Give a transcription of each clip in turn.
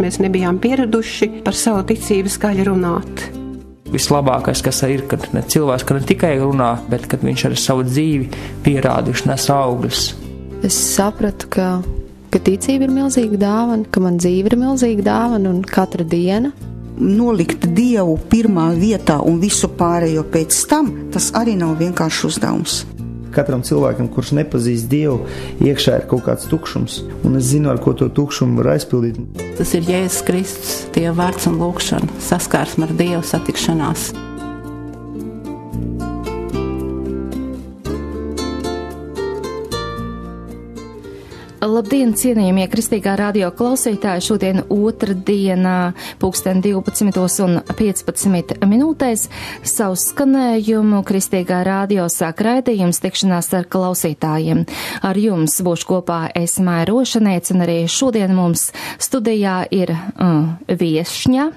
mēs nebijām pieraduši par savu ticību skaļi runāt. Vislabākais, kas ir, kad ne cilvēks, ka ne tikai runā, bet kad viņš ar savu dzīvi pierādījuši nes augļus. Es sapratu, ka ticība ir milzīga dāvana, ka man dzīve ir milzīga dāvana un katra diena. Nolikt Dievu pirmā vietā un visu pārējo pēc tam, tas arī nav vienkārši uzdevums. Katram cilvēkam, kurš nepazīst Dievu, iekšā ir kaut kāds tukšums, un es zinu, ar ko to tukšumu var aizpildīt. Tas ir Jēzus Kristus, Dieva vārds un lūkšana, saskarsme ar Dievu, satikšanās. Labdien, cienījamie Kristīgā radio klausītāji! Šodien otrdienā, 12:15 savu skanējumu Kristīgā radio sāk raidījums tikšanās ar klausītājiem. Ar jums būšu kopā es Maija Rošanēts, un arī šodien mums studijā ir viešņa.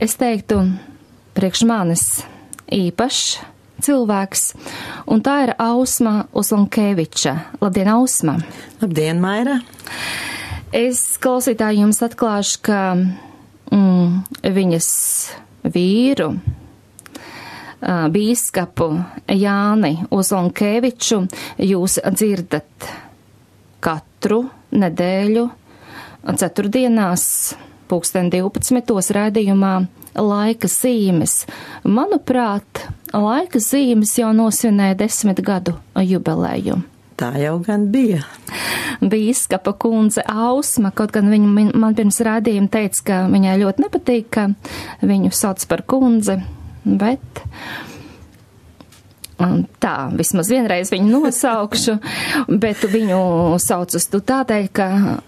Es teiktu, priekš manis īpašs cilvēks, un tā ir Ausma Uzlankeviča. Labdien, Ausma! Labdien, Maira! Es klausītāji jums atklāšu, ka viņas vīru, bīskapu Jāni Uzlankeviču, jūs dzirdat katru nedēļu ceturtdienās 12:00 raidījumā Laika zīmes. Manuprāt, Laika zīmes jau nosvinēja 10 gadu jubileju. Tā jau gan bija. Bīskapa kundze Ausma, kaut gan viņa man pirms raidījuma teica, ka viņai ļoti nepatīk, ka viņu sauc par kundzi, bet tā, vismaz vienreiz viņu nosaukšu, bet viņu sauc uz tu tādēļ, ka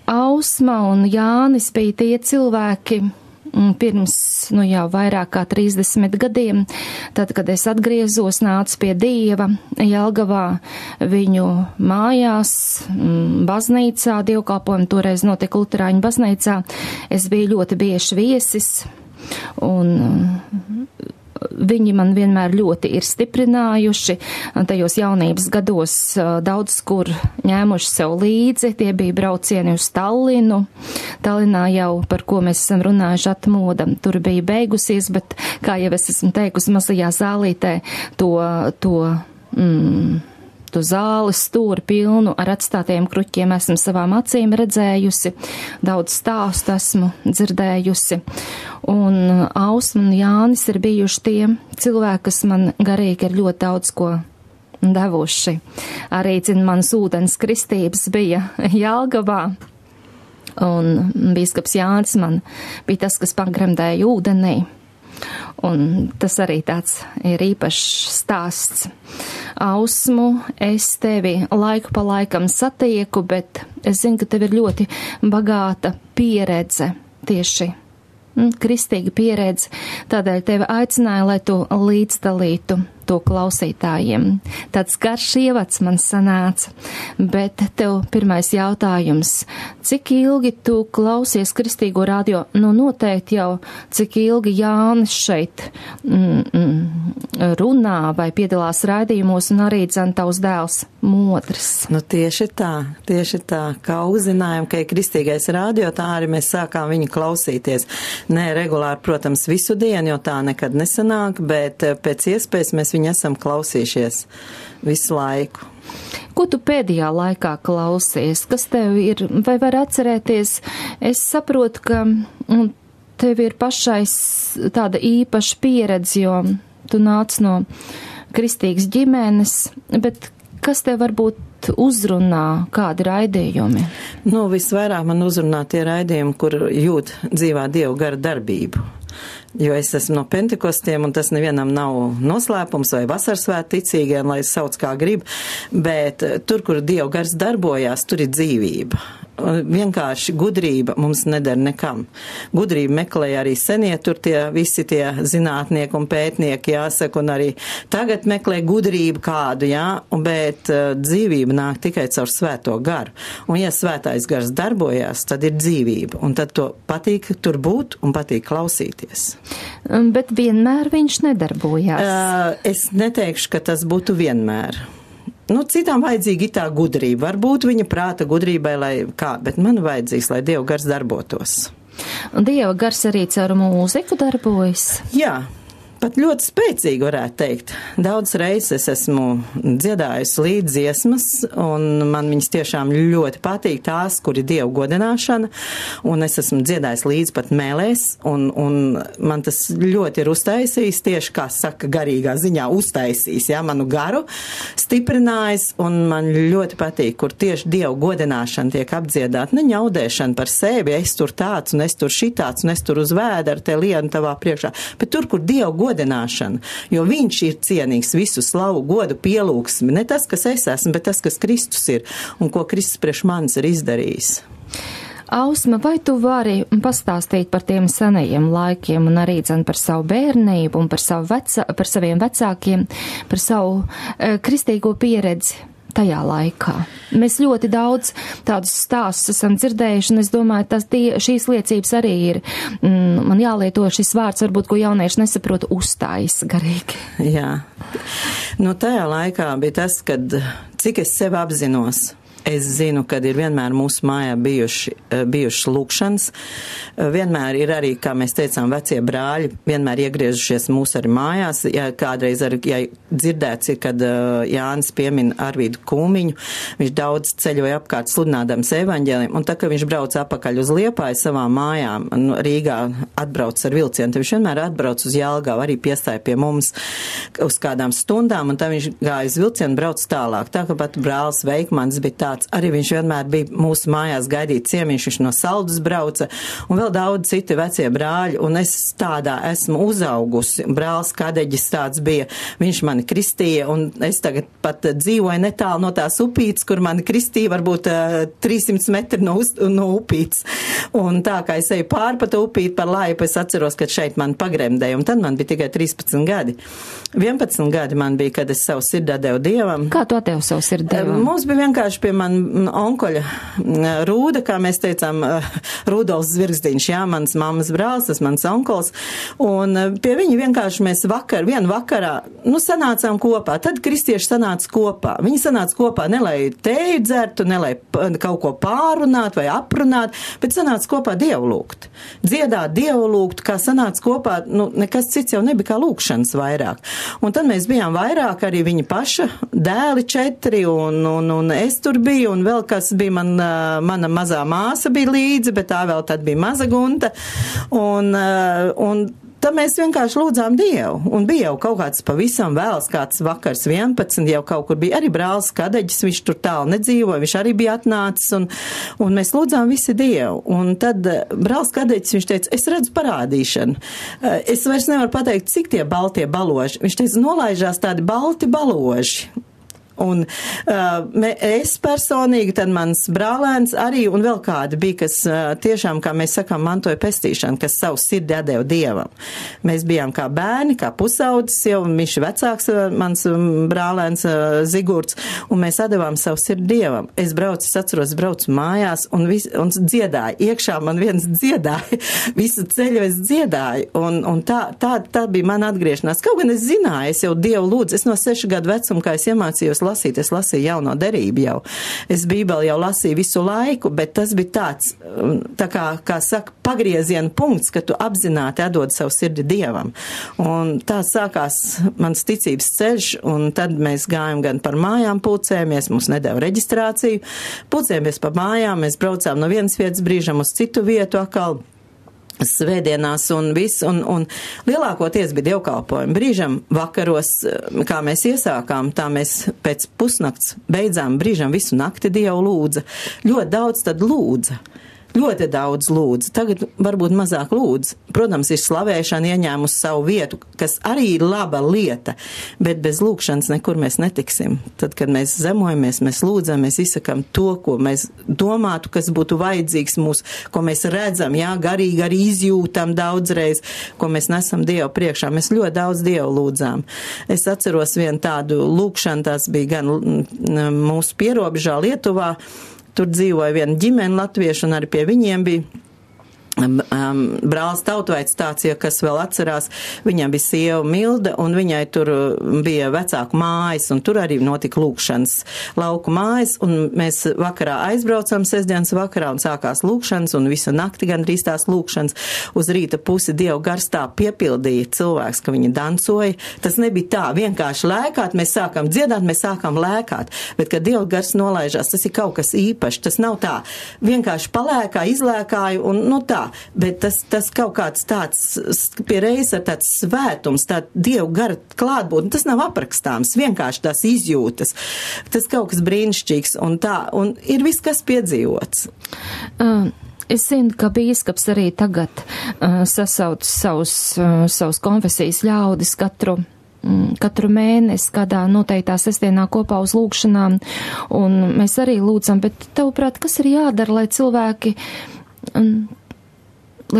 Ausma un Jānis bija tie cilvēki, pirms, jau vairāk kā 30 gadiem, tad, kad es atgriezos, nācu pie Dieva Jelgavā, viņu mājās, baznīcā, dievkalpojumi toreiz notika Luterāņu baznīcā. Es biju ļoti bieži viesis, un viņi man vienmēr ļoti ir stiprinājuši. Tajos jaunības gados daudz kur ņēmuši sev līdzi. Tie bija braucieni uz Tallinu. Tallinā jau, par ko mēs esam runājuši, atmoda tur bija beigusies, bet, kā jau es esmu teikusi, mazajā zālītē to zāles stūri pilnu ar atstātajiem kruķiem esmu savām acīm redzējusi, daudz stāstu esmu dzirdējusi, un Ausma un Jānis ir bijuši tie cilvēki, kas man garīgi ir ļoti daudz ko devuši. Arī, manas ūdens kristības bija Jelgavā, un bīskaps Jānis man bija tas, kas pagremdēja ūdenī. Un tas arī tāds ir īpašs stāsts. Ausmu, es tevi laiku pa laikam satieku, bet es zinu, ka tev ir ļoti bagāta pieredze, tieši kristīga pieredze. Tādēļ tevi aicināju, lai tu līdzdalītu to klausītājiem. Tāds garš ievads man sanāca, bet tev pirmais jautājums. Cik ilgi tu klausies Kristīgo radio? Noteikti jau cik ilgi Jānis šeit runā vai piedalās raidījumos, un arī tavs dēls Modris. Tieši tā, kā uzzinājām, ka ir Kristīgais radio, tā arī mēs sākām viņu klausīties. Nē, regulāri, protams, visu dienu, jo tā nekad nesanāk, bet pēc iespējas mēs viņu esam klausījušies visu laiku. Ko tu pēdējā laikā klausies? Kas tev ir, vai var atcerēties? Es saprotu, ka tev ir pašais tāda īpaša pieredze, jo tu nāc no kristīgas ģimenes, bet kas tev varbūt uzrunā, kādi raidījumi? Visvairāk man uzrunā tie raidījumi, kur jūt dzīvā Dieva gara darbību. Jo es esmu no Pentekostiem, un tas nevienam nav noslēpums vai vasarsvēt ticīgiem, lai es sauc kā grib, bet tur, kur Dieva gars darbojās, tur ir dzīvība. Vienkārši gudrība mums nedara nekam. Gudrība meklēja arī senie, tur visi tie zinātnieki un pētnieki, jāsaka, un arī tagad meklē gudrību kādu, bet dzīvība nāk tikai caur svēto garu. Un ja svētais gars darbojās, tad ir dzīvība, un tad to patīk tur būt un patīk klausīties. Bet vienmēr viņš nedarbojās. Es neteikšu, ka tas būtu vienmēr. Citām vajadzīga ir tā gudrība. Varbūt viņa prāta gudrībai, bet man vajadzīgs, lai Dieva gars darbotos. Dieva gars arī caur mūziku darbojas? Jā. Pat ļoti spēcīgi varētu teikt. Daudz reizes esmu dziedājusi līdz dziesmas, un man viņas tiešām ļoti patīk tās, kuri Dievu godināšana, un es esmu dziedājis līdz pat mēlēs, un man tas ļoti ir uztaisījis, tieši kā saka garīgā ziņā uztaisījis, jā, manu garu stiprinājis, un man ļoti patīk, kur tieši Dievu godināšana tiek apdziedāta, ne ņaudēšana par sevi, es tur tāds, un es tur šitāds, un es tur uz vēdera te lienu tavā priekšā, bet tur, kur Dievu godināšana, jo viņš ir cienīgs visu slavu, godu, pielūgsmi, ne tas, kas es esmu, bet tas, kas Kristus ir, un ko Kristus priekš manis ir izdarījis. Ausma, vai tu vari pastāstīt par tiem senajiem laikiem un arī par savu bērnību un par saviem vecākiem, par savu kristīgo pieredzi tajā laikā? Mēs ļoti daudz tādus stāstus esam dzirdējuši, un es domāju, šīs liecības arī ir, man jālieto šis vārds, varbūt, ko jaunieši nesaprot, uzstājas garīgi. Jā. Tajā laikā bija tas, kad cik es sevi apzinos. Es zinu, kad ir vienmēr mūsu mājā bijušas lūkšanas, vienmēr ir arī, kā mēs teicām, vecie brāļi, vienmēr iegriežušies mūsu arī mājās, ja kādreiz arī, ja dzirdēts ir, kad Jānis piemin Arvīdu Kūmiņu, viņš daudz ceļoja apkārt sludinādams evaņģēlim, un tā, ka viņš brauc apakaļ uz Liepāju savām mājām, Rīgā atbrauc ar vilcienu, tad viņš vienmēr atbrauc uz Jelgavu, arī piestāja pie mums uz kādām stundām, un tā viņš gāja uz vilcienu, brauc tālāk. Tā, ka pat brālis Veikmans bija arī viņš vienmēr bija mūsu mājās gaidīt ciemiņš, viņš no Saldus brauca, un vēl daudz citi vecie brāļi, un es tādā esmu uzaugusi. Brālis Kadeģis tāds bija, viņš mani kristīja, un es tagad pat dzīvoju netālu no tās upītes, kur mani kristīja varbūt 300 metri no upītes. Un tā kā es eju pāri pa to upīti par laipu, es atceros, ka šeit man pagremdēja, un tad man bija tikai 13 gadi. 11 gadi man bija, kad es savu sirdi devu Dievam. Kā tu atdevi savu sirdi Dievam? Mums bija vienkārši pie man onkoļa Rūda, kā mēs teicām, Rudolfs Zvirgzdiņš, jā, mans mammas brālis, tas mans onkols, un pie viņa vienkārši mēs vienu vakarā, sanācām kopā, tad kristieši sanāca kopā. Viņi sanāca kopā ne lai tēju dzertu, ne lai kaut ko pārunāt vai aprunāt, bet sanāca kopā Dievu lūgt. Dziedāt Dievu lūgt, kā sanāca kopā, nekas cits jau nebija kā lūgšanas vairāk. Un tad mēs bijām vairāk arī viņa paša dēli 4, un es tur biju, un vēl kas bija mana mazā māsa bija līdzi, bet tā vēl tad bija maza Gunta, un tad mēs vienkārši lūdzām Dievu, un bija jau kaut kāds pavisam vēls, kāds vakars 11, jau kaut kur bija arī brālis Kadeģis, viņš tur tālu nedzīvoja, viņš arī bija atnācis, un mēs lūdzām visi Dievu, un tad brālis Kadeģis, viņš teica, es redzu parādīšanu, es vairs nevaru pateikt, cik tie baltie baloži, viņš teica, nolaižās tādi balti baloži. Un es personīgi, tad mans brālēns arī, un vēl kādi bija, kas tiešām, kā mēs sakām, mantoja pestīšanu, kas savu sirdi atdeva Dievam. Mēs bijām kā bērni, kā pusaudzis jau, un viņš vecāks, mans brālēns Zigurds, un mēs atdevām savu sirdi Dievam. Es braucu mājās, un dziedāju. Iekšā man viens dziedāja, visu ceļu es dziedāju, un tā bija man atgriešanās. Kaut gan es zināju, es jau Dievu lūdzu, es no 6 gadu vecuma, kā es iemācījos lasīt, es lasīju jauno derību jau. Es Bībeli jau lasīju visu laiku, bet tas bija tāds, tā kā saka, pagrieziena punkts, ka tu apzināti atdod savu sirdi Dievam. Un tā sākās mans ticības ceļš, un tad mēs gājām gan par mājām pulcējamies, mums nedēva reģistrāciju, pulcējamies pa mājām, mēs braucām no vienas vietas brīžam uz citu vietu atkal, svētdienās un viss, un lielākoties bija dievkalpojumi. Brīžam vakaros, kā mēs iesākām, tā mēs pēc pusnakts beidzām, brīžam visu nakti Dievu lūdza. Ļoti daudz tad lūdza. Ļoti daudz lūdz. Tagad varbūt mazāk lūdz. Protams, ir slavēšana ieņēmusi savu vietu, kas arī ir laba lieta, bet bez lūkšanas nekur mēs netiksim. Tad, kad mēs zemojamies, mēs lūdzam, mēs izsakam to, ko mēs domātu, kas būtu vajadzīgs mūs, ko mēs redzam, jā, garīgi arī izjūtam daudzreiz, ko mēs nesam Dievu priekšā. Mēs ļoti daudz Dievu lūdzām. Es atceros vienu tādu lūkšanu, tās bija gan mūsu pierobežā Lietuvā. Tur dzīvoja viena ģimene latviešu, un arī pie viņiem bija brālis Tautveids tāds, ja kas vēl atcerās, viņam bija sieva Milda, un viņai tur bija vecāku mājas, un tur arī notika lūkšanas lauku mājas, un mēs vakarā aizbraucam sestdienas vakarā, un sākās lūkšanas, un visu nakti gandrīz tās lūkšanas. Uz rīta pusi Dievu gars tā piepildīja cilvēks, ka viņi dancoja. Tas nebija tā, vienkārši lēkāt, mēs sākam dziedāt, mēs sākam lēkāt, bet, kad Dievu gars nolaižās, tas ir kaut kas īpašs, tas nav tā, vienkārši palēkā, izlēkāju, un, nu tā, bet tas kaut kāds tāds pie reizes ar tāds svētums, tā Dievu gara klātbūtne, tas nav aprakstāms, vienkārši tās izjūtas. Tas kaut kas brīnišķīgs un tā, un ir viss, kas piedzīvots. Es zinu, ka bīskaps arī tagad sasauc savus konfesijas ļaudis katru mēnesi, kādā noteiktā sestdienā kopā uz lūkšanām, un mēs arī lūdzam, bet tavuprāt, kas ir jādara, lai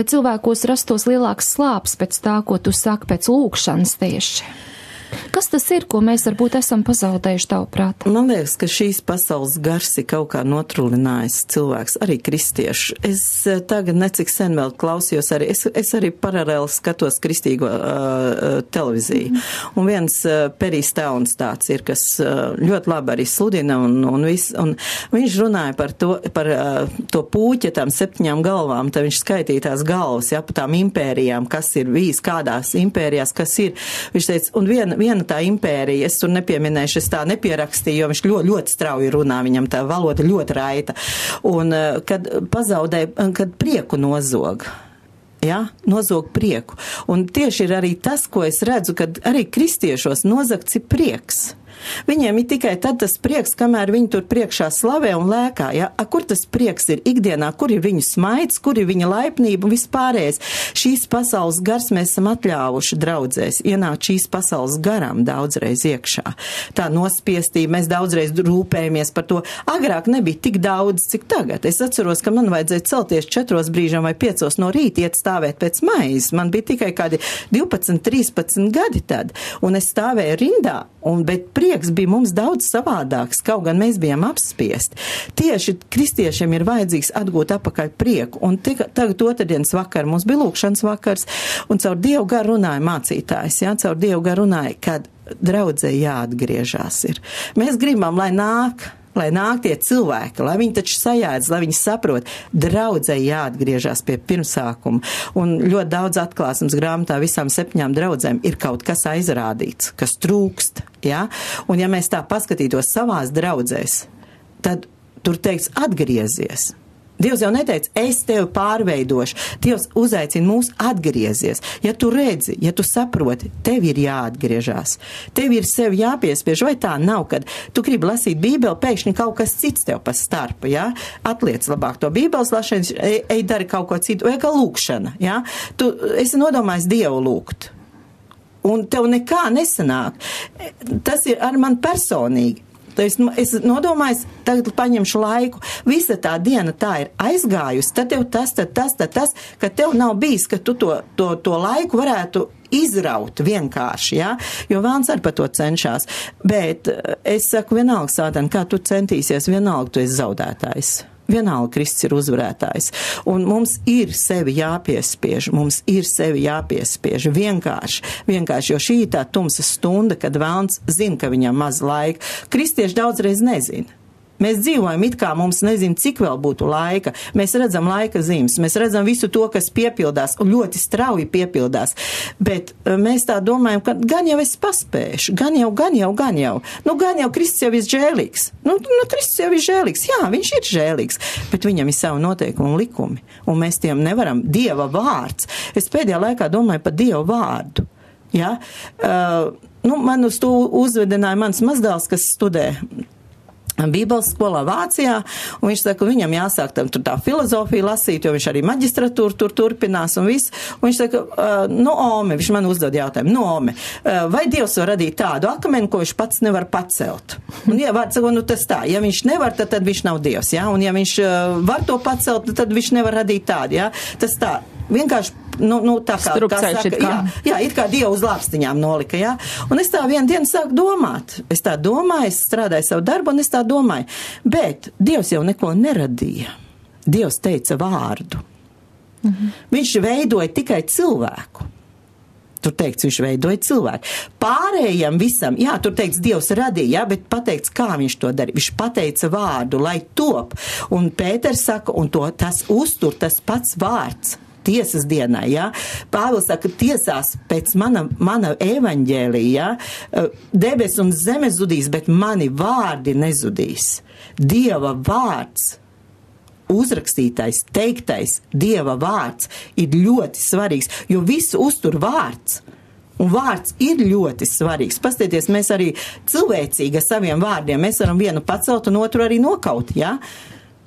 cilvēkos rastos lielāks slāps pēc tā, ko tu saki, pēc lūkšanas tieši? Kas tas ir, ko mēs varbūt esam pazaudējuši tavuprāt? Man liekas, ka šīs pasaules gars ir kaut kā notrulinājis cilvēks, arī kristieši. Es tagad necik sen vēl klausījos arī, es arī paralēli skatos kristīgo televīziju. Un viens Perijs Tauns tāds ir, kas ļoti labi arī sludina un viss. Un viņš runāja par to pūķa tām 7 galvām, tad viņš skaitīja tās galvas, ja, pa tām impērijām, kas ir bijis, kādās impērijās, kas ir. Viņš teica, un viena tā impērija, es tur nepieminēšu, es tā nepierakstīju, jo viņš ļoti strauji runā, viņam tā valoda ļoti raita. Un kad pazaudēja, kad prieku nozog. Ja, nozog prieku. Un tieši ir arī tas, ko es redzu, kad arī kristiešos nozagts ir prieks. Viņiem ir tikai tad tas prieks, kamēr viņi tur priekšā slavē un lēkā. Ja? Kur tas prieks ir ikdienā, kur ir viņu smaids, kur ir viņa laipnība un vispārējais. Šīs pasaules gars mēs esam atļāvuši draudzēs. Ienāk šīs pasaules garām daudzreiz iekšā. Tā nospiestība, mēs daudzreiz rūpējamies par to. Agrāk nebija tik daudz, cik tagad. Es atceros, ka man vajadzēja celties 4 brīžam vai 5 no rīta iet stāvēt pēc maizes. Man bija tikai kādi 12, 13 gadi tad. Un es stāvēju rindā, bet prieks bija mums daudz savādāks, kaut gan mēs bijām apspiesti. Tieši kristiešiem ir vajadzīgs atgūt apakaļ prieku, un tagad otrdienas vakar mums bija lūkšanas vakars, un caur Dievu garu runāja mācītājs, ja, caur Dievu garu runāja, kad draudzē jāatgriežās ir. Mēs gribam, lai nāk tie cilvēki, lai viņi taču sajēdz, lai viņi saprot, draudzē jāatgriežās pie pirmsākuma. Un ļoti daudz atklāsmes grāmatā visām 7 draudzēm ir kaut kas aizrādīts, kas trūkst, ja? Un ja mēs tā paskatītos savās draudzēs, tad tur teikts atgriezies. Dievs jau neteica, es tevi pārveidošu. Dievs uzaicina mūs atgriezies. Ja tu redzi, ja tu saproti, tev ir jāatgriežās. Tev ir sevi jāpiespiež, vai tā nav, kad tu gribi lasīt Bībeli, pēkšņi kaut kas cits tev pa starpu, ja? Atliec labāk to Bībeles lašanas, ej dari kaut ko citu, vai kā lūkšana, ja? Tu esi nodomājis Dievu lūgt. Un tev nekā nesanāk. Tas ir ar man personīgi. Es nodomāju, tagad paņemšu laiku. Visa tā diena tā ir aizgājusi, tad tev tas, ka tev nav bijis, ka tu to laiku varētu izraut vienkārši, ja? Jo vēlns ar par to cenšās. Bet es saku, vienalga, Sātan, kā tu centīsies, vienalga tu esi zaudētājs. Vienalga Kristus ir uzvarētājs. Un mums ir sevi jāpiespiež, vienkārši, jo šī ir tā tumsa stunda, kad vēlns zina, ka viņam maz laika. Kristieši daudzreiz nezina. Mēs dzīvojam it kā mums nezinu, cik vēl būtu laika. Mēs redzam laika zīmes, mēs redzam visu to, kas piepildās un ļoti strauji piepildās. Bet mēs tā domājam, ka gan jau es paspēšu, gan jau. Nu, gan jau Kristus jau ir žēlīgs. Nu, Kristus jau ir žēlīgs. Jā, viņš ir žēlīgs, bet viņam ir savu noteikumu un likumi. Un mēs tiem nevaram. Dieva vārds. Es pēdējā laikā domāju par Dieva vārdu. Ja? Man uz to uzvedināja mans mazdēls, kas studē Bībeles skolā Vācijā, un viņš saka, viņam jāsāk tur tā filozofija lasīt, jo viņš arī maģistratūru tur turpinās un viss. Un viņš saka, Ome, viņš man uzdod jautājumu, Ome, vai Dievs var radīt tādu akmeni, ko viņš pats nevar pacelt? Un, ja vārds saka, tas tā, ja viņš nevar, tad viņš nav Dievs, ja? Un ja viņš var to pacelt, tad viņš nevar radīt tādu, ja? Tas tā, vienkārši, tā kā saka, jā, it kā Dievu uz lāpstiņām nolika, jā. Un es tā vienu dienu sāku domāt. Es tā domāju, es strādāju savu darbu, un es tā domāju. Bet Dievs jau neko neradīja. Dievs teica vārdu. Viņš veidoja tikai cilvēku. Tur teikts, viņš veidoja cilvēku. Pārējiem visam, jā, tur teikts, Dievs radīja, jā, bet pateikts, kā viņš to darīja. Viņš pateica vārdu, lai top. Un Pēters saka, un tas uztur tas pats vārds. Tiesas dienā, jā. Pāvils saka, tiesās pēc mana evaņģēlija, jā. Debes un zeme zudīs, bet mani vārdi nezudīs. Dieva vārds, uzrakstītais, teiktais Dieva vārds ir ļoti svarīgs, jo visu uztur vārds. Un vārds ir ļoti svarīgs. Pastieties, mēs arī cilvēcīgi ar saviem vārdiem, mēs varam vienu pacelt un otru arī nokaut, jā?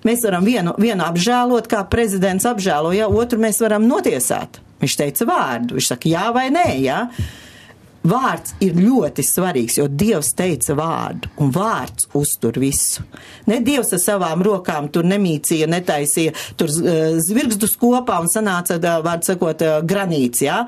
Mēs varam vienu apžēlot, kā prezidents apžēlo, jā, otru mēs varam notiesāt. Viņš teica vārdu, viņš saka jā vai nē, jā? Vārds ir ļoti svarīgs, jo Dievs teica vārdu, un vārds uztur visu. Ne Dievs ar savām rokām tur nemīcīja, netaisīja tur zvirgzdus kopā un sanāca, vārdu sakot, granīts, jā?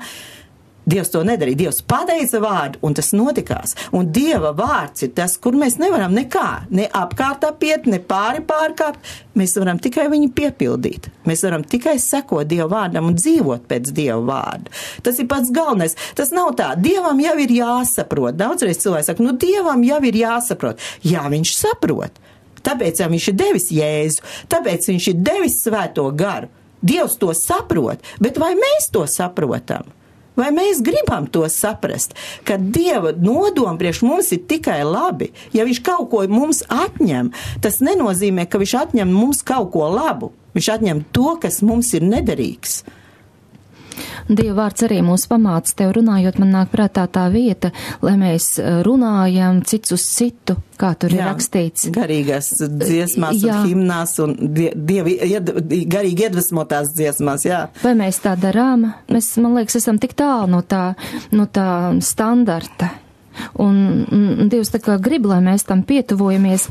Dievs to nedarīja. Dievs pateica vārdu, un tas notikās. Un Dieva vārds ir tas, kur mēs nevaram nekā, ne apkārt apiet, ne pārkāpt. Mēs varam tikai viņu piepildīt. Mēs varam tikai sekot Dieva vārdam un dzīvot pēc Dieva vārda. Tas ir pats galvenais. Tas nav tā. Dievam jau ir jāsaprot. Daudzreiz cilvēki saka, Dievam jau ir jāsaprot. Jā, viņš saprot. Tāpēc viņš ir devis Jēzu. Tāpēc viņš ir devis Svēto garu. Dievs to saprot, bet vai mēs to saprotam? Vai mēs gribam to saprast, ka Dieva nodoma priekš mums ir tikai labi? Ja viņš kaut ko mums atņem, tas nenozīmē, ka viņš atņem mums kaut ko labu. Viņš atņem to, kas mums ir nederīgs. Dieva vārds arī mūs pamāca, tev runājot, man nāk prātā tā vieta, lai mēs runājam cits uz citu, kā tur ir rakstīts. Garīgās dziesmās un himnās un garīgi iedvesmotās dziesmās, jā. Vai mēs tā darām? Mēs, man liekas, esam tik tālu no tā standarta. Un Dievs tā kā grib, lai mēs tam pietuvojamies.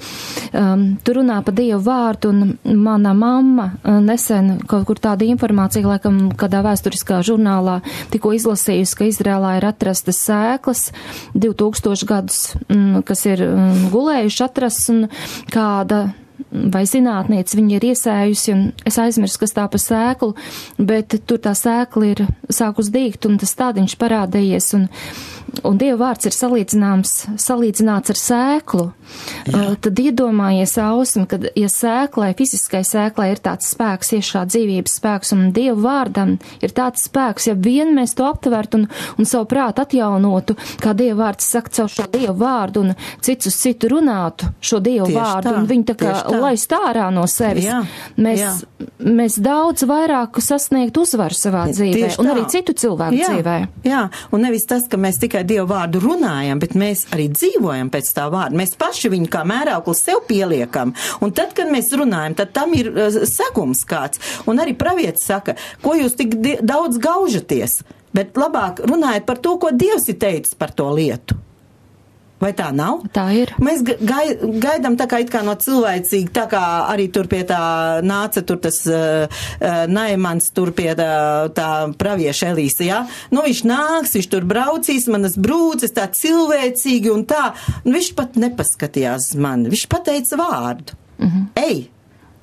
Tu runā pa Dievu vārdu, un mana mamma nesen kaut kur tāda informācija, laikam, kādā vēsturiskā žurnālā tikko izlasījusi, ka Izrēlā ir atrastas sēklas 2000 gadus, kas ir gulējuši atrasts, un kāda vai zinātniece viņa ir iesējusi, un es aizmirsu, kas tā pa sēklu, bet tur tā sēkla ir sākus dīgt, un tas tādiņš parādījies, un Dieva vārds ir salīdzināts ar sēklu. Tad iedomājies, Ausma, kad, ja sēklai, fiziskai sēklai ir tāds spēks, iešā dzīvības spēks, un Dieva vārdam ir tāds spēks, ja vien mēs to aptvertu un savu prātu atjaunotu, kā Dieva vārds saka, caur šo Dieva vārdu, un cits uz citu runātu šo Dieva vārdu, un viņi tā kā laist ārā no sevis. Mēs daudz vairāk sasniegt uzvaru savā dzīvē, un arī citu cilvēku dzīvē. Jā, un nevis tas, ka mēs tikai Dieva vārdu runājam, bet mēs arī dzīvojam pēc tā vārda. Mēs paši viņu kā mēraukli sev pieliekam. Un tad, kad mēs runājam, tad tam ir segums kāds. Un arī pravietis saka, ko jūs tik daudz gaužaties, bet labāk runājiet par to, ko Dievs ir teicis par to lietu. Vai tā nav? Tā ir. Mēs gaidām tā kā it kā no cilvēcīgi, tā kā arī tur pie tā nāca tur tas Naimans, tur pie tā pravieša Elīsa, jā? Viņš nāks, viņš tur braucīs, manas brūces tā cilvēcīgi un tā. Un viņš pat nepaskatījās mani, viņš pateica vārdu. Ej!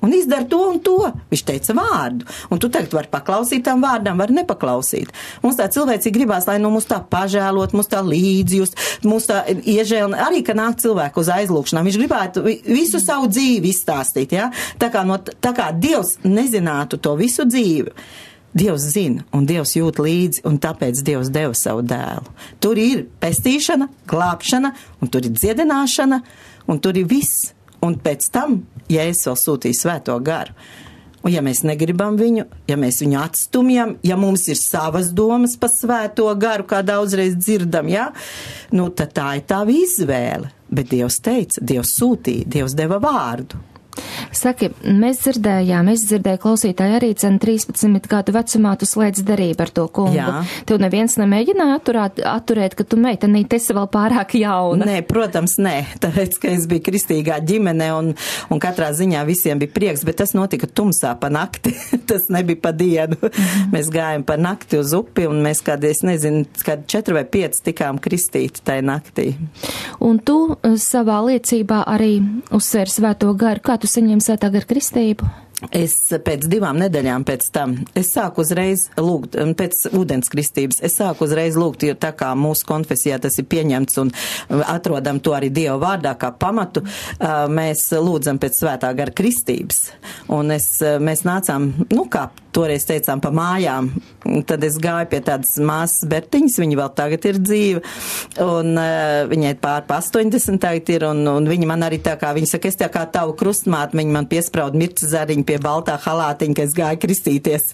Un izdara to un to. Viņš teica vārdu. Un tu tagad vari paklausīt tam vārdam, vari nepaklausīt. Mums tā cilvēcīgi gribās, lai mums tā pažēlot, mums tā līdzjust, mums tā iežēl, arī, ka nāk cilvēku uz aizlūkšanām. Viņš gribētu visu savu dzīvi izstāstīt, ja? Tā kā Dievs nezinātu to visu dzīvi. Dievs zina, un Dievs jūt līdzi, un tāpēc Dievs deva savu dēlu. Tur ir pestīšana, glābšana, un tur ir dziedināšana, un tur ir viss. Un pēc tam, ja es vēl sūtīju Svēto garu, un ja mēs negribam viņu, ja mēs viņu atstumjam, ja mums ir savas domas par Svēto garu, kā daudzreiz dzirdam, ja, tad tā ir tā izvēle. Bet Dievs teica, Dievs sūtīja, Dievs deva vārdu. Saki, es dzirdēju klausītāji arī 13 gadu vecumā tu slēdz derību ar to kungu. Jā. Tev neviens nemēģināja atturēt, ka tu meitenīte esi vēl pārāk jauna? Nē, protams, nē. Tāpēc, ka es biju kristīgā ģimene un katrā ziņā visiem bija prieks, bet tas notika tumsā pa nakti. Tas nebija pa dienu. Mēs gājām pa nakti uz upi un mēs kādi 4 vai 5 tikām kristīti tai naktī. Un tu savā liecībā arī uzsvēri Svēto garu. Kā tu saņem Svētā gara kristību? Es pēc 2 nedēļām pēc tam, es sāku uzreiz lūgt, pēc ūdenskristības, es sāku uzreiz lūgt, jo tā kā mūsu konfesijā tas ir pieņemts un atrodam to arī Dieva vārdā kā pamatu, mēs lūdzam pēc svētā gara kristības. Un mēs nācām, kā toreiz teicām, pa mājām, tad es gāju pie tādas māsas Bertiņas, viņa vēl tagad ir dzīva, un viņai pār 80 tagad ir, un viņa man arī tā kā, viņa saka, es tā kā tavu krustmāti, viņa man piesprauda mirca zariņu pie baltā halātiņa, ka es gāju kristīties,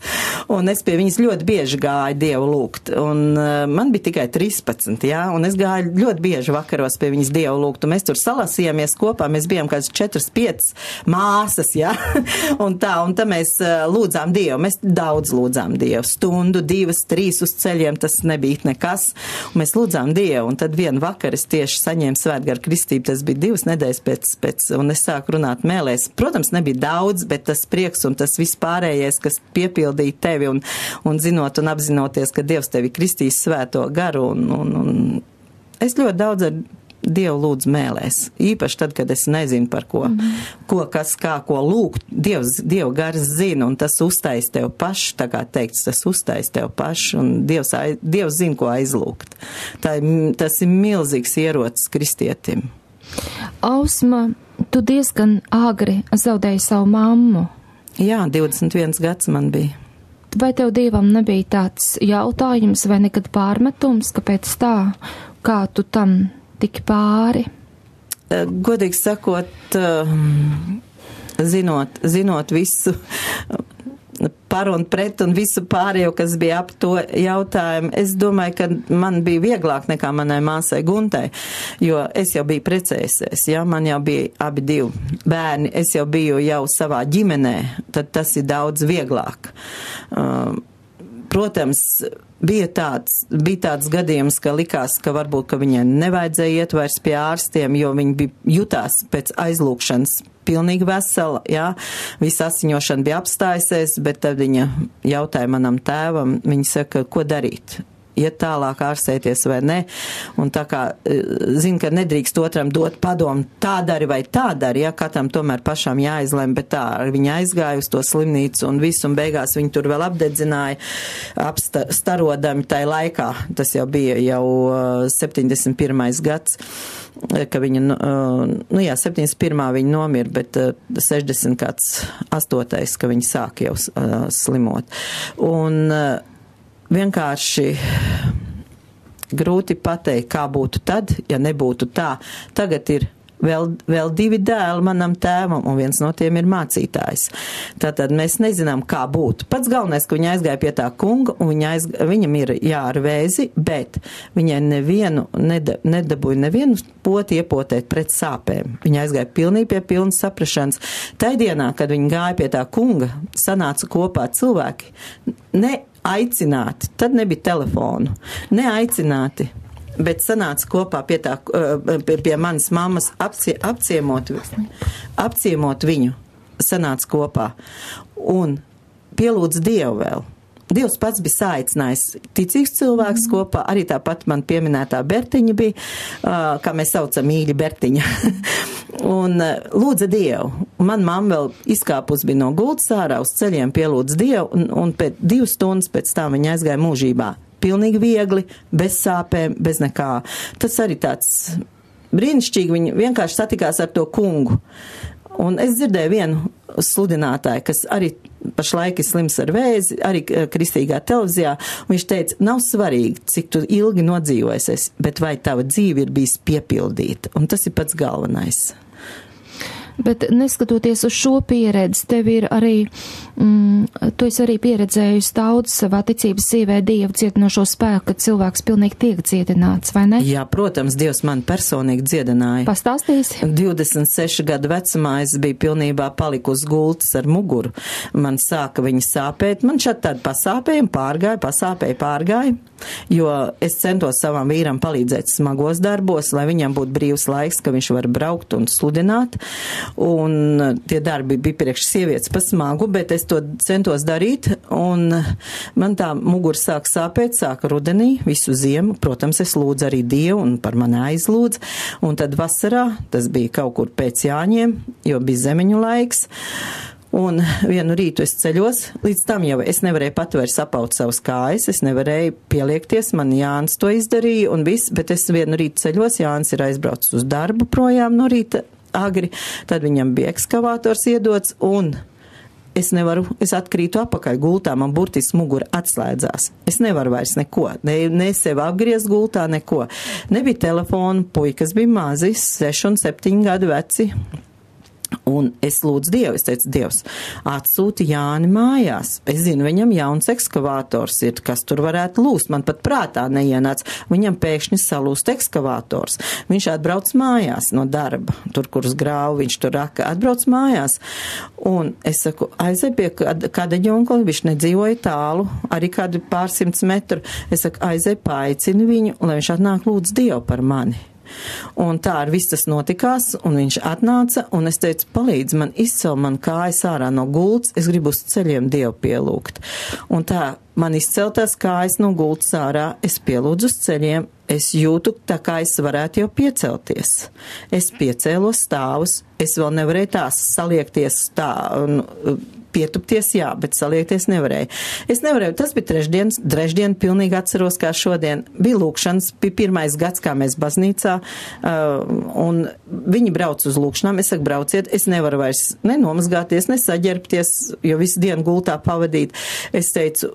un es pie viņas ļoti bieži gāju Dievu lūgt, un man bija tikai 13, jā, un es gāju ļoti bieži vakaros pie viņas Dievu lūgt, un mēs tur salasījāmies kopā, mēs bijām kāds 4-5 māsas, jā, un tā mēs lūdzām Dievu, mēs daudz lūdzām Dievu, stundu, 2, 3 uz ceļiem, tas nebija nekas, un mēs lūdzām Dievu, un tad vienu vakaru es tieši saņēmu svētgaru kristību, tas bija 2 nedēļas pēc, un es sāku runāt mēlēs. Protams, nebija daudz, bet tas prieks un tas viss pārējais, kas piepildīja tevi, un zinot un apzinoties, ka Dievs tevi kristīs svēto garu, un es ļoti daudz ar Dievu lūdzu mēlēs, īpaši tad, kad es nezinu par ko, ko lūgt, Dievu gars zina, un tas uztais tev pašu, tā kā teikts, tas uztais tev pašu, un Dievs zina, ko aizlūgt. Tas ir milzīgs ierocis kristietim. Ausma, tu diezgan agri zaudēji savu mammu. Jā, 21 gads man bija. Vai tev Dievam nebija tāds jautājums vai nekad pārmetums, kāpēc tā, kā tu tam tik pāri? Godīgi sakot, zinot visu par un pret un visu pārējo, kas bija ap to jautājumu, es domāju, ka man bija vieglāk nekā manai māsai Guntai, jo es jau biju precējusies, ja, man jau bija abi 2 bērni, es jau biju jau savā ģimenē, tad tas ir daudz vieglāk. Protams, bija tāds gadījums, ka likās, ka varbūt, ka viņai nevajadzēja iet vairs pie ārstiem, jo viņi jutās pēc aizlūkšanas pilnīgi vesela, jā, visa asiņošana bija apstājusies, bet tad viņa jautāja manam tēvam, viņa saka, ko darīt? Iet tālāk ārstēties vai ne, un tā kā zina, ka nedrīkst otram dot padomu, tā dari vai tā dari, ja, katram tomēr pašām jāizlem, bet tā, viņa aizgāja uz to slimnīcu un visu, un beigās viņa tur vēl apdedzināja, starodami tai laikā, tas jau bija jau 71. gads, ka viņa, 71. viņa nomira, bet 68. ka viņa sāk jau slimot. Un vienkārši grūti pateikt, kā būtu tad, ja nebūtu tā. Tagad ir vēl 2 dēli manam tēvam, un viens no tiem ir mācītājs. Tātad mēs nezinām, kā būtu. Pats galvenais, ka viņa aizgāja pie tā kunga, un viņam ir ar vēzi, bet viņai nedabūja nevienu poti iepotēt pret sāpēm. Viņa aizgāja pilnīgi pie pilnas saprašanas. Tai dienā, kad viņa gāja pie tā kunga, sanāca kopā cilvēki, aicināti, tad nebija telefonu, neaicināti, bet sanāca kopā pie manas mammas apciemot viņu, sanāca kopā un pielūdz Dievu vēl. Dievs pats bija saaicinājis ticīgs cilvēks kopā, arī tāpat man pieminētā Bertiņa bija, kā mēs saucam mīļi Bertiņa, un lūdza Dievu. Man mamma vēl izkāpus bija no gultas ārā, uz ceļiem pielūdz Dievu, un pēc 2 stundas pēc tam viņa aizgāja mūžībā. Pilnīgi viegli, bez sāpēm, bez nekā. Tas arī tāds brīnišķīgi, viņa vienkārši satikās ar to kungu. Un es dzirdēju vienu sludinātāju, kas arī pašlaik ir slims ar vēzi, arī kristīgā televīzijā, un viņš teica, nav svarīgi, cik tu ilgi nodzīvojies, bet vai tava dzīve ir bijis piepildīta, un tas ir pats galvenais. Bet neskatoties uz šo pieredzi, tev ir arī, tu esi arī pieredzējusi daudz savā ticības dzīvē Dievu dziedinošo spēku, kad cilvēks pilnīgi tiek dziedināts, vai ne? Jā, protams, Dievs man personīgi dziedināja. Pastāstīsi? 26 gadu vecumā es biju pilnībā paliku uz gultas ar muguru. Man sāka viņa sāpēt, man šādi tādi pasāpējumi pārgāja, jo es centos savam vīram palīdzēt smagos darbos, lai viņam būtu brīvs laiks, ka viņš var braukt un sludināt. Un tie darbi bija priekš sievietes pa smagu, bet es to centos darīt, un man tā mugura sāk sāpēt, sāka rudenī, visu ziemu, protams, es lūdzu arī Dievu, un par mani aizlūdz, un tad vasarā, tas bija kaut kur pēc Jāņiem, jo bija zemeņu laiks, Un vienu rītu es ceļos, līdz tam jau es nevarēju pat vairs apaut savus kājas, es nevarēju pieliekties, man Jānis to izdarīja un viss, bet es vienu rītu ceļos, Jānis ir aizbraucis uz darbu projām no rīta agri, tad viņam bija ekskavators iedots un es atkrītu apakaļ gultā, man burtiski mugura atslēdzās. Es nevaru vairs neko, ne sev apgriezt gultā, neko. Nebija telefonu, puikas bija mazi, 6 un 7 gadu veci. Un es lūdzu Dievu, es teicu, Dievs, atsūti Jāni mājās. Es zinu, viņam jauns ekskavators ir, kas tur varētu lūst. Man pat prātā neienāca. Viņam pēkšņi salūst ekskavators. Viņš atbrauc mājās no darba, tur, kur uz grāvu viņš tur raka, atbrauc mājās. Un es saku, aizej pie kāda ģonkoli, viņš nedzīvoja tālu, arī kādu pārsimts metru. Es saku, aizej paaicini viņu, lai viņš atnāk lūdz Dievu par mani. Un tā ar viss tas notikās, un viņš atnāca, un es teicu, palīdz man izcel man kājas ārā no gultas, es gribu uz ceļiem Dievu pielūgt. Un tā man izceltās kājas no gultas ārā, es pielūdzu uz ceļiem, es jūtu, tā kā es varētu jau piecelties. Es piecēlos stāvus, es vēl nevarēju tās saliekties tā, pietupties, jā, bet saliekties nevarēju. Es nevarēju, tas bija trešdien pilnīgi atceros, kā šodien. Bija lūkšanas, bija 1. gads, kā mēs baznīcā, un viņi brauc uz lūkšanām, es saku, brauciet, es nevaru vairs nenomazgāties, nesaģerbties, jo visu dienu gultā pavadīt. Es teicu,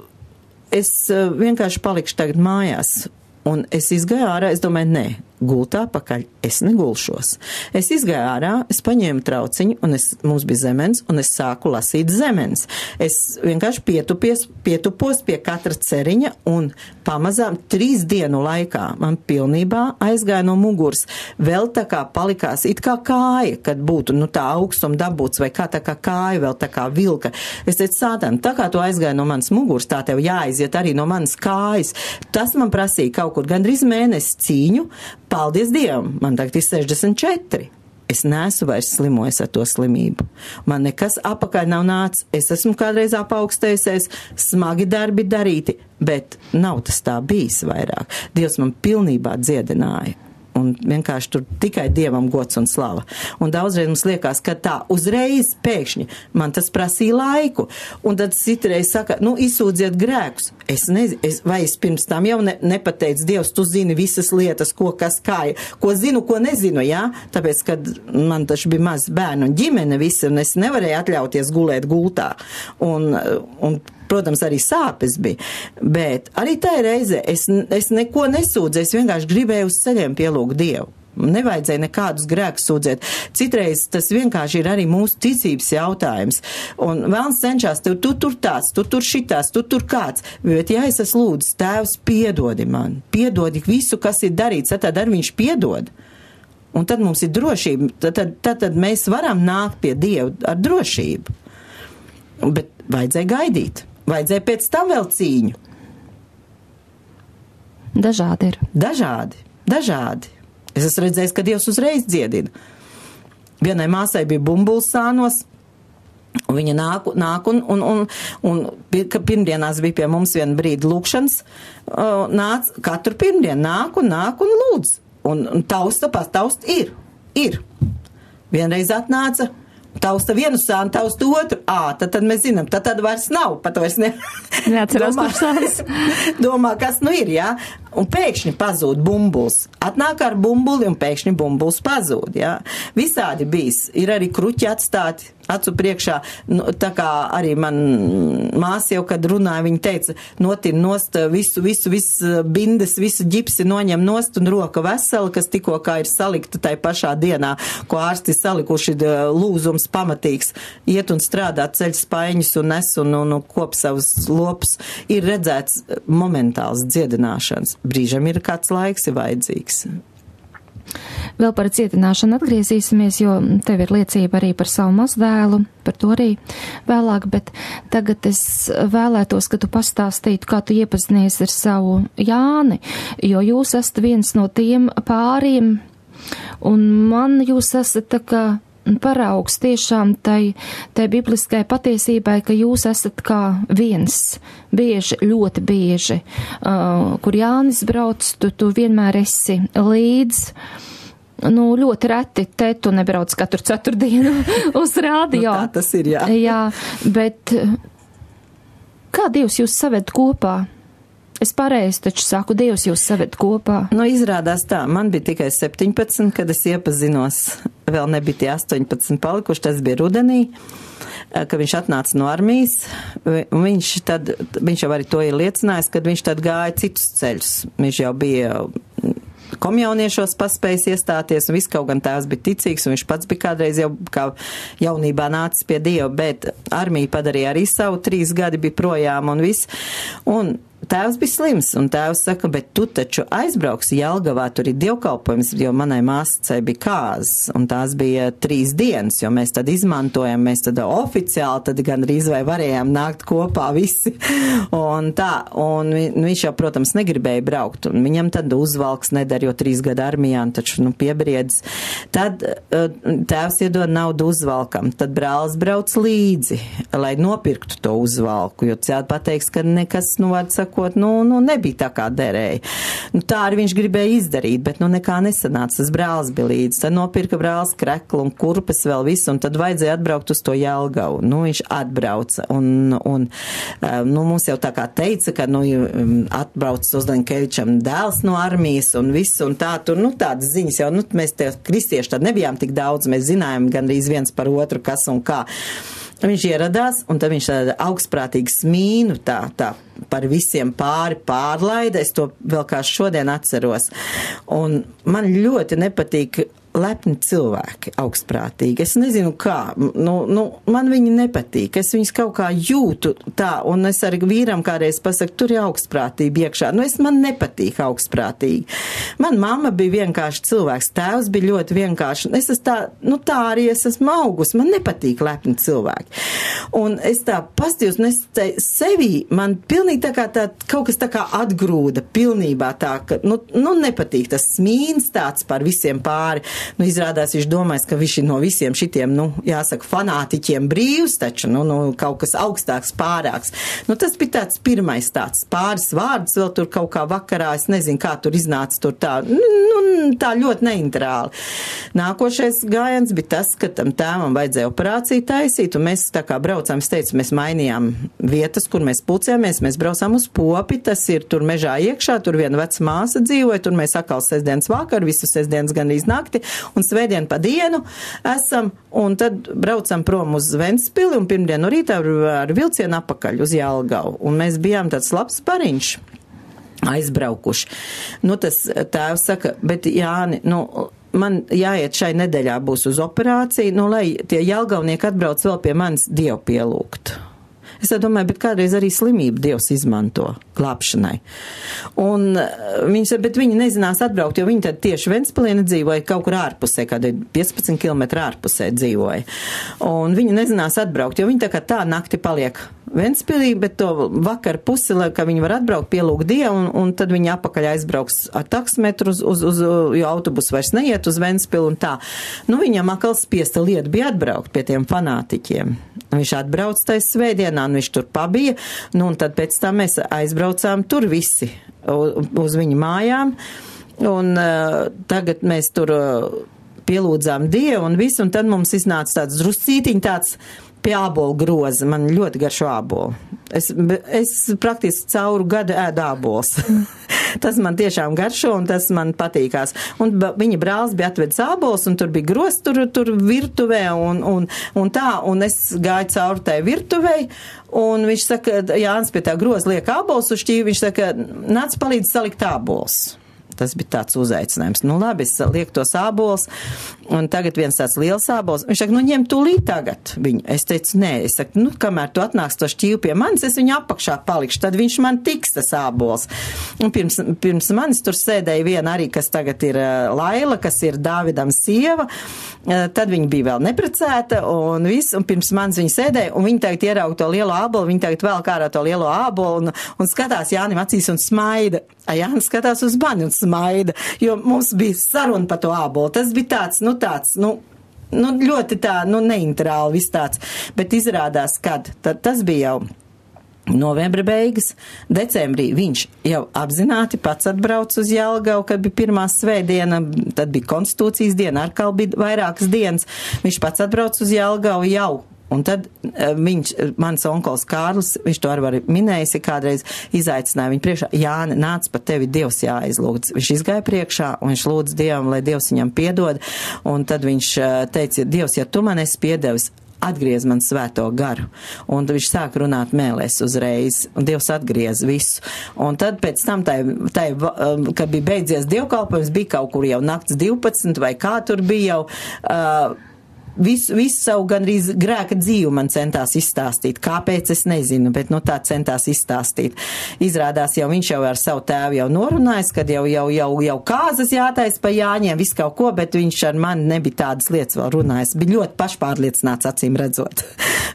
es vienkārši palikšu tagad mājās. Un es izgāju ārā, es domāju, nē, gultā pakaļ, es negulšos. Es izgāju ārā, es paņēmu trauciņu, un mums bija zemens, un es sāku lasīt zemens. Es vienkārši pietupos pie katra ceriņa, un pamazām 3 dienu laikā man pilnībā aizgāja no muguras. Vēl tā kā palikās, it kā kāja, kad būtu, tā augstuma dabūts, vai kā tā kā kāja, vēl tā kā vilka. Es teicu, Sātām, tā kā tu aizgāja no manas muguras, tā tev jāaiziet arī no manas kājas. Tas man prasīja kaut kur gandrīz mēnesi cīņu. Paldies Dievam, man tagad ir 64. Es neesmu vairs slimojis ar to slimību. Man nekas apakaļ nav nācis. Es esmu kādreiz apaugstējusies, smagi darbi darīti, bet nav tas tā bijis vairāk. Dievs man pilnībā dziedināja. Un vienkārši tur tikai Dievam gods un slava. Un daudzreiz mums liekas, ka tā uzreiz pēkšņi man tas prasīja laiku. Un tad citreiz saka, izsūdziet grēkus. Es nezinu, vai es pirms tam jau nepateicu, Dievs, tu zini visas lietas, ko kas kāja, ko zinu, ko nezinu, jā? Tāpēc, kad man taču bija maz bērnu un ģimene visi, un es nevarēju atļauties gulēt gultā. Un protams, arī sāpes bija, bet arī tā reize es neko nesūdzēju, es vienkārši gribēju uz ceļiem pielūgt Dievu. Nevajadzēja nekādus grēkus sūdzēt. Citreiz tas vienkārši ir arī mūsu ticības jautājums. Un vēlns cenšas, tu tur tāds, tu tur šitās, tu tur kāds. Bet ja es lūdzu, Tēvs, piedodi man, piedodi visu, kas ir darīts, tad arī viņš piedod. Un tad mums ir drošība, tad mēs varam nākt pie Dieva ar drošību. Bet vajadzēja gaidīt. Vajadzēja pēc tam vēl cīņu. Dažādi ir. Dažādi. Es esmu redzējis, ka Dievs uzreiz dziedina. Vienai māsai bija bumbulis sānos, un viņa nāk un pirmdienās bija pie mums vienu brīdi lūkšanas, katru pirmdienu nāk un lūdz. Un tausta ir. Vienreiz atnāca, tausta vienu sānu, tausta otru. Tad mēs zinām, tad vairs nav, pat vairs neatcerās par sānas. Domā, kas ir, jā? Un pēkšņi pazūd bumbuls. Atnāk ar bumbuli un pēkšņi bumbuls pazūd, jā? Visādi bijis. Ir arī kruķi atstāti acu priekšā. Tā kā arī man māsa jau, kad runāja, viņa teica, notin nost visu bindes, visu ģipsi noņem nost un roka vesela, kas tikko kā ir salikta tai pašā dienā, ko ārsti salikuši lūzums pamatīgs. Iet un strādāt, ceļ spaiņus un nes un kop savus lopus. Ir redzēts momentāls dziedināšanas. Brīžam ir kāds laiks ir vajadzīgs. Vēl par cietināšanu atgriezīsimies, jo tev ir liecība arī par savu mazdēlu, par to arī vēlāk, bet tagad es vēlētos, ka tu pastāstītu, kā tu iepazinies ar savu Jāni, jo jūs esat viens no tiem pāriem, un man jūs esat tā kā paraugs tiešām tai bibliskai patiesībai, ka jūs esat kā viens, bieži, ļoti bieži, kur Jānis brauc, tu vienmēr esi līdz, ļoti reti te tu nebrauc katru ceturtdienu uz radio. Tā tas ir, jā. Jā, bet kā Dievs jūs saved kopā? Es pareizi taču saku, Dievs jūs saved kopā. Izrādās tā, man bija tikai 17, kad es iepazinos, vēl nebija tie 18 palikuši, tas bija rudenī, ka viņš atnāca no armijas, viņš jau arī to ir liecinājis, kad viņš tad gāja citus ceļus. Viņš jau bija komjauniešos paspējis iestāties, un viss kaut gan tēvs bija ticīgs, un viņš pats bija kādreiz jau kā jaunībā nācis pie Dieva, bet armija padarīja arī savu, 3 gadi bija projām un viss. Un tēvs bija slims, un tēvs saka, bet tu taču aizbrauksi Jelgavā, tur ir dievkalpojums, jo manai māsacei bija kāzas, un tās bija 3 dienas, jo mēs tad izmantojam, mēs tad oficiāli, tad gan rīz vai varējām nākt kopā visi, un tā, un viņš jau, protams, negribēja braukt, un viņam tad uzvalks nedara, jo 3 gadu armijā, taču, piebriedis. Tad tēvs iedod naudu uzvalkam, tad brālis brauc līdzi, lai nopirktu to uzvalku, jo cēl pateiks, ka nekas, vārdu sakot, nebija tā kā derēja. Tā arī viņš gribēja izdarīt, bet nekā nesanāca. Tas brālis bija līdzi. Tad nopirka brālis kreklu un kurpes vēl visu, un tad vajadzēja atbraukt uz to Jelgavu. Viņš atbrauca, un mums jau tā kā teica, ka, atbrauc uz Lenkevičam dēls no armijas un viss, un tā, tur, tādas ziņas jau, mēs tie kristieši tad nebijām tik daudz, mēs zinājām gandrīz viens par otru, kas un kā. Viņš ieradās, un tad viņš tāda augstprātīgi smīnu tā par visiem pārlaida. Es to vēl kā šodien atceros. Un man ļoti nepatīk lepni cilvēki, augstprātīgi. Es nezinu kā, man viņi nepatīk. Es viņus kaut kā jūtu tā, un es arī vīram kādreiz pasaku, tur ir augstprātība iekšā. Man nepatīk augstprātīgi. Man mamma bija vienkārši cilvēks, tēvs bija ļoti vienkārši. Es esmu tā arī es esmu augus, man nepatīk lepni cilvēki. Un es tā pastījos, un es sevī, man pilnīgi tā kā kaut kas tā kā atgrūda, pilnībā tā, ka, nepatīk tas smīns tāds par visiem pāri. Izrādās, viņš domājas, ka viņš ir no visiem šitiem, jāsaka, fanātiķiem brīvs, taču, kaut kas augstāks, pārāks. Tas bija tāds pirmais tāds pāris vārdus, vēl tur kaut kā vakarā, es nezinu, kā tur iznāca tur tā, tā ļoti neinterāli. Nākošais gājiens bija tas, ka tam tēvam vajadzēja operāciju taisīt, un mēs tā kā braucām, es teicu, mēs mainījām vietas, kur mēs pulcējāmies, mēs braucām uz Popi, tas ir tur mežā iekšā, tur viena veca māsa dzīvoja, tur mēs atkal sestdienas vakaru, visu sestdienas gan iznakti, un svētdien pa dienu esam, un tad braucam prom uz Ventspili, un pirmdienu rītā ar vilcienu apakaļ uz Jelgavu. Un mēs bijām tāds labs pariņš aizbraukuši. Tas tēvs saka, bet Jāni, man jāiet šai nedēļā būs uz operāciju, lai tie jelgavnieki atbrauc vēl pie manis Dievu pielūgt. Es domāju, bet kādreiz arī slimību Dievs izmanto glābšanai. Un bet viņi nezinās atbraukt, jo viņi tad tieši Ventspilī nedzīvoja kaut kur ārpusē, kādi 15 km ārpusē dzīvoja. Un viņi nezinās atbraukt, jo viņi tā nakti paliek Ventspilī, bet to vakar pusi, ka viņi var atbraukt, pielūgt Dievu, un tad viņi apakaļ aizbrauks ar taksmetru, jo autobus vairs neiet uz Ventspilu un tā. Viņam atkal spiesta lieta bija atbraukt pie tiem fanātiķiem. Viņš atbrauc tais svētdienā, un viņš tur pabija, un tad pēc tam mēs aizbraucām tur visi uz viņu mājām, un tagad mēs tur pielūdzām Dievu un visu, un tad mums iznāca tāds druscītiņ tāds pie ābolu groza. Man ļoti garšo ābolu. Es praktiski cauru gadu ēdu ābols. Tas man tiešām garšo, un tas man patīkās. Un viņa brālis bija atvedis ābols, un tur bija grozs tur virtuvē, un tā, un es gāju cauri tai virtuvei, un viņš saka, Jānis pie tā groza liek ābols uz šķīvi, viņš saka, nāc palīdz salikt ābols. Tas bija tāds uzaicinājums. Labi, es lieku tos ābols, un tagad viens tāds liels ābols. Viņš saka, ņem tūlīt tagad viņu. Es teicu, nē, es saku, kamēr tu atnāks to šķīvu pie manis, es viņu apakšā palikšu, tad viņš man tiks tas ābols. Un pirms manis tur sēdēja viena arī, kas tagad ir Laila, kas ir Dāvidam sieva, tad viņa bija vēl neprecēta, un pirms manis viņa sēdēja, un viņa tagad ierauga to lielo ābolu, viņa tagad vēl kārā to lielo ābolu, un skatās Jānim acīs un smaida. Jānis skatās uz mani un smaida, jo mums bija saruna par to ābolu. Tas bija tāds, ļoti tā, neinterāli viss tāds, bet izrādās, kad tas bija jau novembra beigas. Decembrī viņš jau apzināti pats atbrauc uz Jelgavu, kad bija pirmā svētdiena, tad bija konstitūcijas diena, atkal bija vairākas dienas. Viņš pats atbrauc uz Jelgavu jau. Un tad mans onkols Kārlis, viņš to arī minējis, kādreiz izaicināja viņu priekšā, Jāni, nāc pa tevi Dievs jāizlūdz. Viņš izgāja priekšā un viņš lūdz Dievam, lai Dievs viņam piedod. Un tad viņš teica, Dievs, ja tu man esi piedevis, atgriez man svēto garu. Un viņš sāk runāt mēlēs uzreiz, un Dievs atgriez visu. Un tad pēc tam, kad bija beidzies dievkalpojums, bija kaut kur jau nakts 12, vai kā tur bija jau, visu savu gandrīz grēka dzīvi man centās izstāstīt. Kāpēc, es nezinu, bet tā centās izstāstīt. Izrādās jau viņš jau ar savu tēvu jau norunājis, kad jau kāzas jātais pa Jāņiem, visu kaut ko, bet viņš ar mani nebija tādas lietas vēl runājis. Bija ļoti pašpārliecināts, acīm redzot.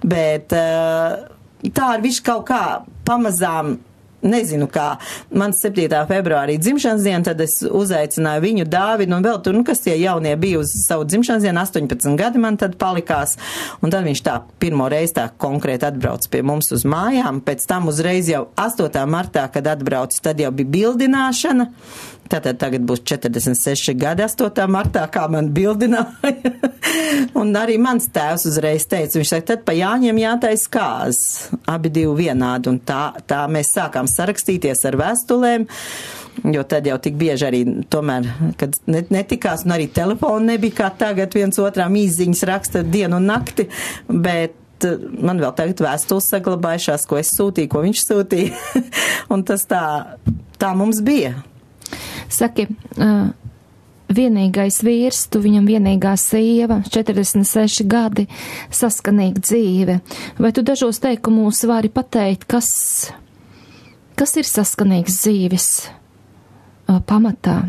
Bet tā ar viņš kaut kā pamazām, nezinu kā, man 7. februārī dzimšanas diena, tad es uzaicināju viņu, Dāvidu, un vēl tur, kas tie jaunie bija uz savu dzimšanas dienu, 18 gadi man tad palikās, un tad viņš tā pirmo reizi tā konkrēti atbrauc pie mums uz mājām, pēc tam uzreiz jau 8. martā, kad atbrauc, tad jau bija bildināšana, tātad tagad būs 46 gadi 8. martā, kā man bildināja. Un arī mans tēvs uzreiz teica, viņš saka, tad pa Jāņiem jātais kāzas, abi divi vienādi, un tā mēs sākām sarakstīties ar vēstulēm, jo tad jau tik bieži arī tomēr, kad netikās, un arī telefonu nebija kā tagad viens otram īziņas raksta dienu un nakti, bet man vēl tagad vēstules saglabājušās, ko es sūtīju, ko viņš sūtīja, un tas tā mums bija. Saki, vienīgais vīrs, tu viņam vienīgā sieva, 46 gadi, saskanīga dzīve. Vai tu dažos teikumos vari pateikt, kas ir saskanīgs dzīves pamatā?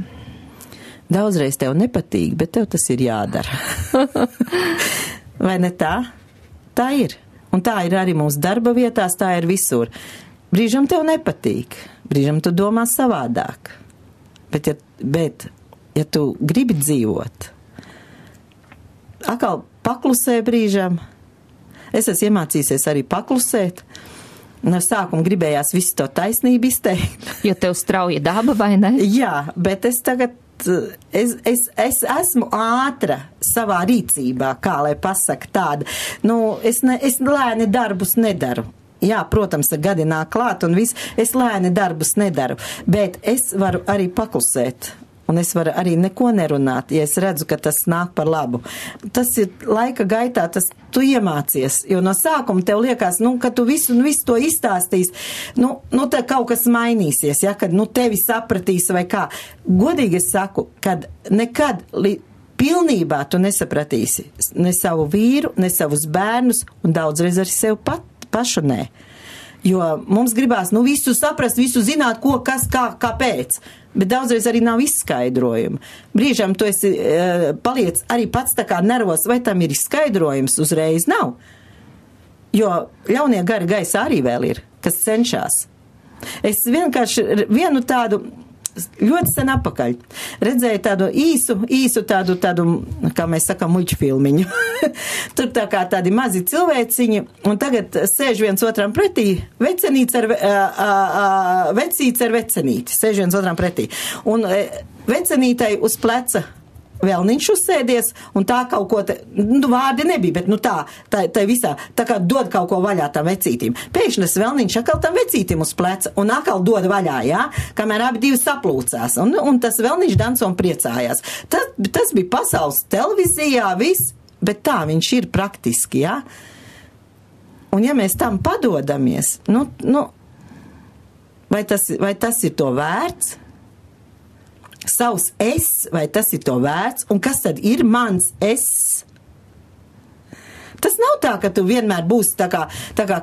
Daudzreiz tev nepatīk, bet tev tas ir jādara. Vai ne tā? Tā ir. Un tā ir arī mūsu darba vietās, tā ir visur. Brīžam tev nepatīk, brīžam tu domā savādāk. Bet, ja tu gribi dzīvot, atkal paklusē brīžam, es esmu iemācījusies arī paklusēt, un ar sākumu gribējās visu to taisnību izteikt. Jo tev strauja daba, vai ne? Jā, bet es tagad, es esmu ātra savā rīcībā, kā lai pasaka tāda, es lēni darbus nedaru. Jā, protams, gadi nāk klāt un viss, es lēni darbus nedaru, bet es varu arī paklusēt. Un es varu arī neko nerunāt, ja es redzu, ka tas nāk par labu. Tas ir laika gaitā, tas tu iemācies, jo no sākuma tev liekas, ka tu visu to izstāstīs, te kaut kas mainīsies, ja, kad tevi sapratīs vai kā. Godīgi es saku, kad nekad pilnībā tu nesapratīsi ne savu vīru, ne savus bērnus un daudzreiz arī sev pašu nē. Jo mums gribās, visu saprast, visu zināt, ko, kas, kā, kāpēc. Bet daudzreiz arī nav izskaidrojuma. Brīžam tu esi paliec arī pats tā kā nervos, vai tam ir izskaidrojums, uzreiz nav. Jo ļaunie gari gaisā arī vēl ir, kas cenšas. Es vienkārši vienu tādu ļoti sen apakaļ redzēju tādu īsu tādu, kā mēs sakam, muļķu filmiņu. Tur tā kā tādi mazi cilvēciņi, un tagad sēž viens otram pretī, vecīts ar vecenīti, sēž viens otram pretī. Un vecenītai uz pleca Vēlniņš uzsēdies, un tā kaut ko, vārdi nebija, bet tā visā, tā kā dod kaut ko vaļā tam vecītim. Pēkšņi Vēlniņš atkal tam vecītim uz pleca, un atkal dod vaļā, jā, kamēr abi divi saplūcās, un tas Vēlniņš danco un priecājās. Tas bija pasaules televīzijā, viss, bet tā viņš ir praktiski, jā. Un ja mēs tam padodamies, vai tas ir to vērts? Savs es, vai tas ir to vērts, un kas tad ir mans es? Tas nav tā, ka tu vienmēr būsi tā kā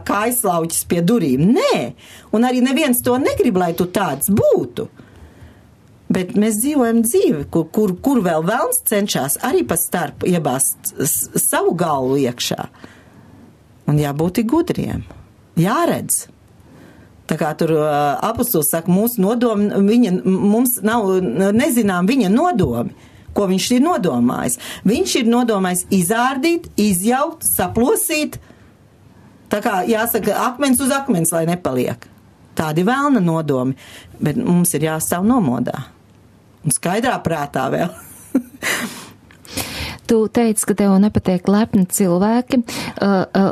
kaislauķis pie durīm. Nē, un arī neviens to negrib, lai tu tāds būtu. Bet mēs dzīvojam dzīvi, kur vēl velns cenšas arī pa starpu iebāzt savu galvu iekšā. Un jābūt gudriem, jāredz. Tā kā tur apostols saka, mūsu nodomi, mums nezinām viņa nodomi, ko viņš ir nodomājis. Viņš ir nodomājis izārdīt, izjaukt, saplosīt Tā kā jāsaka, akmens uz akmens, lai nepaliek. Tādi vēlna nodomi, bet mums ir jāstāv nomodā. Un skaidrā prātā vēl. Tu teici, ka tev nepatiek lepni cilvēki.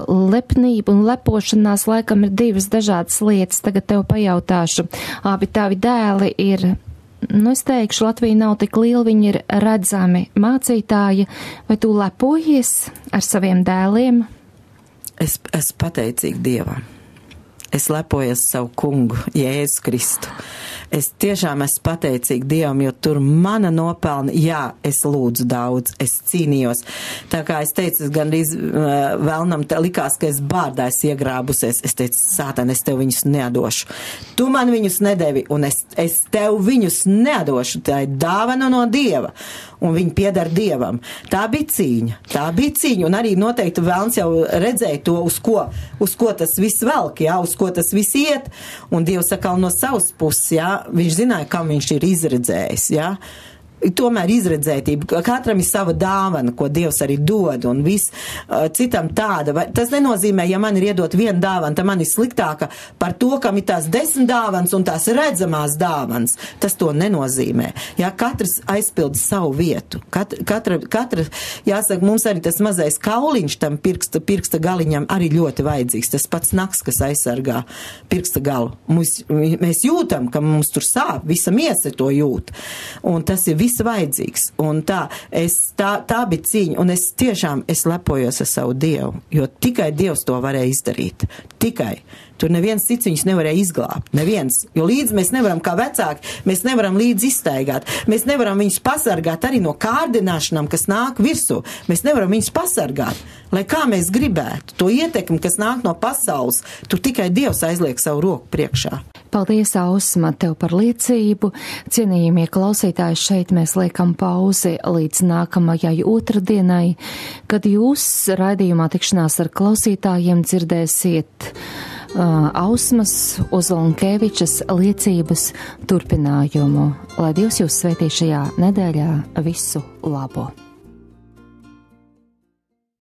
Lepnība un lepošanās laikam ir divas dažādas lietas. Tagad tev pajautāšu. Abi tavi dēli ir, es teikšu, Latvija nav tik liela, viņi ir redzami mācītāji. Vai tu lepojies ar saviem dēliem? Es pateicīgi Dievam. Es lepojos savu kungu, Jēzu Kristu. Es tiešām esmu pateicīgi Dievam, jo tur mana nopelna, jā, es lūdzu daudz, es cīnījos. Tā kā es teicu, es gandrīz vēlnam likās, ka es bārdājs iegrābusies. Es teicu, Sātan, es tev viņus nedošu. Tu man viņus nedevi, un es tev viņus nedošu. Tā ir dāvana no Dieva, un viņi pieder Dievam. Tā bija cīņa, un arī noteikti vēlns jau redzēja to, uz ko tas viss velk, jā, uz ko tas viss iet, un Dievs sakal no savas puses, jā, viņš zināja, kam viņš ir izredzējis, jā. Tomēr izredzētība, katram ir sava dāvana, ko Dievs arī dod, un viss citam tāda. Tas nenozīmē, ja man ir iedot viena dāvana, tad man ir sliktāka par to, kam ir tās 10 dāvanas un tās redzamās dāvanas. Tas to nenozīmē. Jā, katrs aizpilda savu vietu. Katra, jāsaka, mums arī tas mazais kauliņš tam pirksta galiņam arī ļoti vajadzīgs. Tas pats naks, kas aizsargā pirksta galu. Mēs jūtam, ka mums tur sāp, visa miesa to jūt. Un tas ir viss vajadzīgs, un tā bija cīņa, un es lepojos ar savu Dievu, jo tikai Dievs to varēja izdarīt, tikai. Tur neviens cits viņus nevarēja izglābt, neviens, jo līdz mēs nevaram kā vecāki, mēs nevaram līdz izstaigāt, mēs nevaram viņus pasargāt arī no kārdināšanām, kas nāk virsū, mēs nevaram viņus pasargāt, lai kā mēs gribētu, to ietekmi, kas nāk no pasaules, tur tikai Dievs aizliek savu roku priekšā. Paldies, Ausma, tev par liecību. Cienījamie klausītāji, šeit mēs liekam pauzi līdz nākamajai otrdienai, kad jūs raidījumā tikšanās ar klausītājiem dzirdēsiet Ausmas Ozolnkevičas liecības turpinājumu. Lai Dievs jūs svētī šajā nedēļā, visu labu!